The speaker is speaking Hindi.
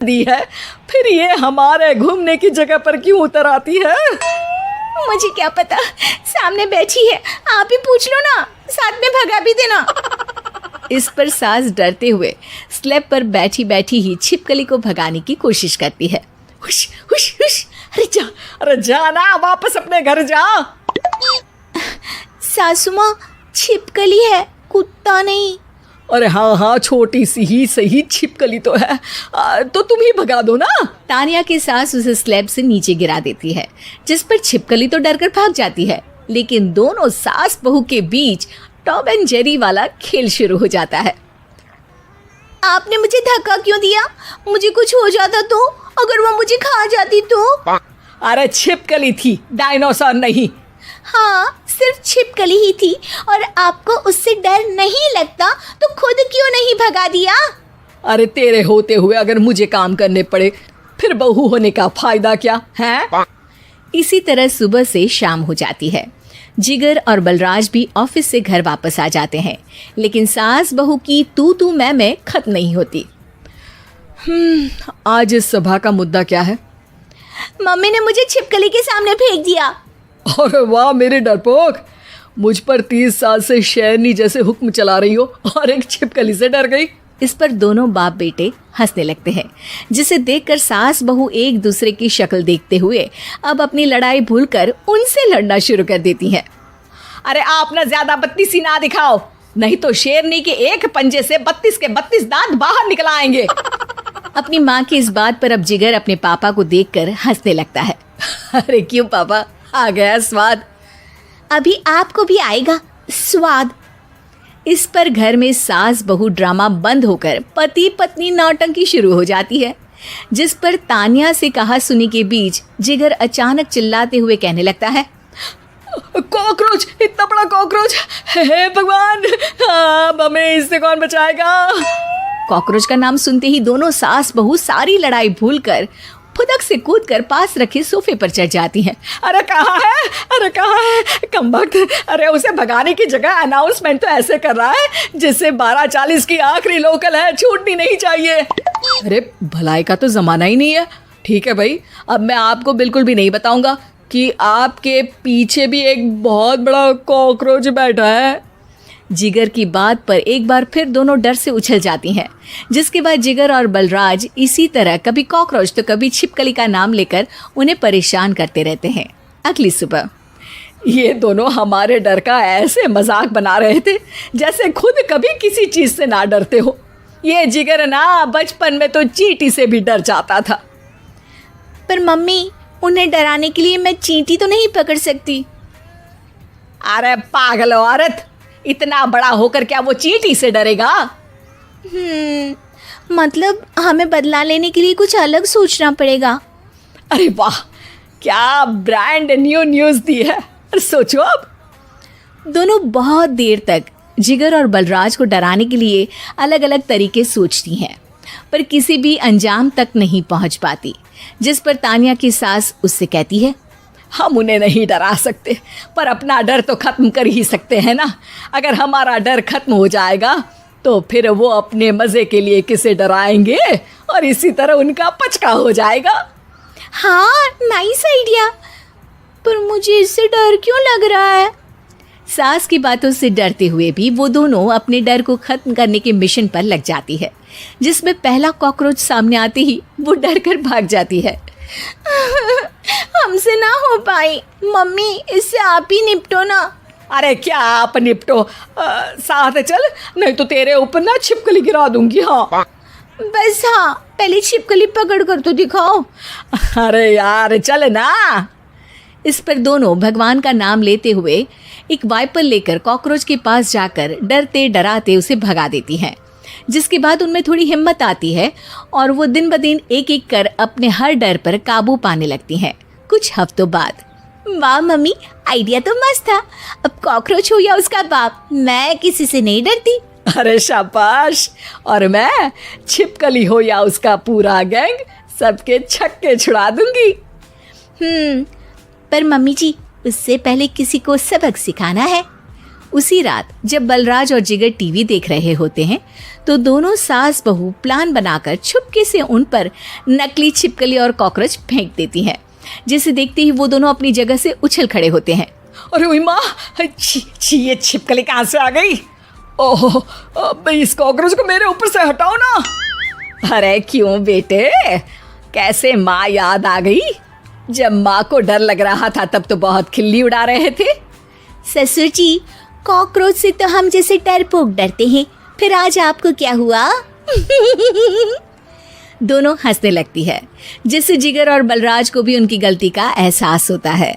दी है, फिर ये हमारे घूमने की जगह पर क्यों उतर आती है? मुझे क्या पता, सामने बैठी है, आप ही पूछ लो ना, साथ में भगा भी देना। इस पर सास डरते हुए स्लैब पर बैठी बैठी ही छिपकली को भगाने की कोशिश करती है। हुश हुश हुश, अरे जा ना, वापस अपने घर जा। सासू माँ, छिपकली है, कुत्ता नहीं। अरे हाँ, छोटी सी ही सही छिपकली तो है, तो तुम ही भगा दो ना। तानिया की सास उसे स्लैब से नीचे गिरा देती है, जिस पर छिपकली तो डरकर भाग जाती है। लेकिन दोनों सास बहू के बीच टॉम एंड जेरी वाला खेल शुरू हो जाता है। आपने मुझे धक्का क्यों दिया? मुझे कुछ हो जाता तो, अगर वो मुझे खा जाती तो? अरे छिपकली थी, डायनासोर नहीं। हाँ, सिर्फ छिपकली ही थी, और आपको उससे डर नहीं लगता तो खुद क्यों नहीं भगा दिया? अरे तेरे होते हुए अगर मुझे काम करने पड़े, फिर बहू होने का फायदा क्या है? इसी तरह सुबह से शाम हो जाती है। जिगर और बलराज भी ऑफिस से घर वापस आ जाते हैं, लेकिन सास बहू की तू मैं खत्म नहीं होती। आज इस सभा का मुद्दा क्या है? मम्मी ने मुझे छिपकली के सामने फेंक दिया। अरे वाह मेरे डरपोक, मुझ पर 30 साल से शेरनी जैसे हुक्म चला रही हो और एक छिपकली से डर गई। इस पर दोनों बाप बेटे हंसने लगते हैं, जिसे देखकर सास बहू एक दूसरे की शक्ल देखते हुए अब अपनी लड़ाई भूलकर उनसे लड़ना शुरू कर देती हैं। अरे आप ना ज्यादा बत्तीसी ना दिखाओ, नहीं तो शेरनी के एक पंजे से 32 के 32 दांत बाहर निकल आएंगे। अपनी माँ की इस बात पर अब जिगर अपने पापा को देखकर हंसने लगता है। अरे क्यों पापा, आ गया स्वाद? अभी आपको भी आएगा स्वाद। इस पर घर में सास बहू ड्रामा बंद होकर पति पत्नी नौटंकी शुरू हो जाती है, जिस पर तानिया से कहा सुनी के बीच जिगर अचानक चिल्लाते हुए कहने लगता है, कॉकरोच, इतना बड़ा कॉकरोच, हे भगवान, अब हमें इससे कौन बचाएगा? कॉकरोच का नाम सुनते ही दोनों सास बहू सारी लड़ाई भूलकर फुदक से कूदकर पास रखे सोफे पर चढ़ जाती हैं। अरे कहाँ है, अरे कहाँ है कमबख्त? अरे उसे भगाने की जगह अनाउंसमेंट तो ऐसे कर रहा है जिससे 12:40 की आखिरी लोकल है, छूटनी नहीं चाहिए। अरे भलाई का तो जमाना ही नहीं है। ठीक है भाई, अब मैं आपको बिल्कुल भी नहीं बताऊंगा कि आपके पीछे भी एक बहुत बड़ा कॉकरोच बैठा है। जिगर की बात पर एक बार फिर दोनों डर से उछल जाती हैं, जिसके बाद जिगर और बलराज इसी तरह कभी कॉकरोच तो कभी छिपकली का नाम लेकर उन्हें परेशान करते रहते हैं। अगली सुबह ये दोनों हमारे डर का ऐसे मजाक बना रहे थे जैसे खुद कभी किसी चीज से ना डरते हो। ये जिगर ना बचपन में तो चींटी से भी डर जाता था। पर मम्मी, उन्हें डराने के लिए मैं चींटी तो नहीं पकड़ सकती। अरे पागल औरत, इतना बड़ा होकर क्या वो चींटी से डरेगा? मतलब हमें बदला लेने के लिए कुछ अलग सोचना पड़ेगा। अरे वाह, क्या ब्रांड न्यू न्यूज़ दी है। सोचो अब। दोनों बहुत देर तक जिगर और बलराज को डराने के लिए अलग अलग तरीके सोचती हैं, पर किसी भी अंजाम तक नहीं पहुंच पाती, जिस पर तानिया की सास उससे कहती है, हम उन्हें नहीं डरा सकते, पर अपना डर तो खत्म कर ही सकते हैं ना। अगर हमारा डर खत्म हो जाएगा तो फिर वो अपने मज़े के लिए किसे डराएंगे और इसी तरह उनका पचका हो जाएगा। हाँ, नाइस आइडिया, पर मुझे इससे डर क्यों लग रहा है? सास की बातों से डरते हुए भी वो दोनों अपने डर को खत्म करने के मिशन पर लग जाती है, जिसमें पहला कॉकरोच सामने आते ही वो डर कर भाग जाती है। हमसे ना हो पाई मम्मी, इससे आप ही निपटो ना। अरे क्या आप निपटो, साथ चल, नहीं तो तेरे ऊपर ना छिपकली गिरा दूंगी। हाँ बस, हाँ पहले छिपकली पकड़ कर तो दिखाओ। अरे यार चल ना। इस पर दोनों भगवान का नाम लेते हुए एक वाइपर लेकर कॉकरोच के पास जाकर डरते डराते उसे भगा देती हैं, जिसके बाद उनमें थोड़ी हिम्मत आती है और वो दिन ब दिन एक एक कर अपने हर डर पर काबू पाने लगती हैं। कुछ हफ्तों बाद, वाह मम्मी, आइडिया तो मस्त था। अब कॉकरोच हो या उसका बाप, मैं किसी से नहीं डरती। अरे शाबाश। और मैं छिपकली हो या उसका पूरा गैंग, सबके छक्के छुड़ा दूंगी। पर मम्मी जी, उससे पहले किसी को सबक सिखाना है। उसी रात जब बलराज और जिगर टीवी देख रहे होते हैं तो दोनों सास बहू प्लान बनाकर छुपके से उन पर नकली छिपकली और कॉकरोच फेंक देती हैं, जिसे देखते ही वो दोनों अपनी जगह से उछल खड़े होते हैं। अरे ओए माँ, छी छी, ये छिपकली कहाँ से आ गई? ओह, अब इस कॉकरोच को मेरे ऊपर से हटाओ ना। अरे क्यों बेटे, कैसे माँ याद आ गई? जब माँ को डर लग रहा था तब तो बहुत खिल्ली उड़ा रहे थे। ससुर जी, कॉकरोच से तो हम जैसे डरपोक डरते हैं, फिर आज आपको क्या हुआ? दोनों हंसने लगती है, जिससे जिगर और बलराज को भी उनकी गलती का एहसास होता है।